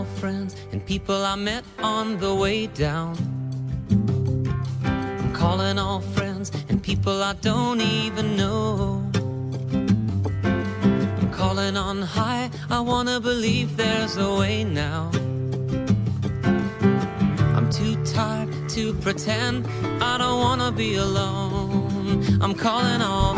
all friends and people I met on the way down. I'm calling all friends and people I don't even know. I'm calling on high, I wanna believe there's a way now. I'm too tired to pretend, I don't wanna be alone. I'm calling all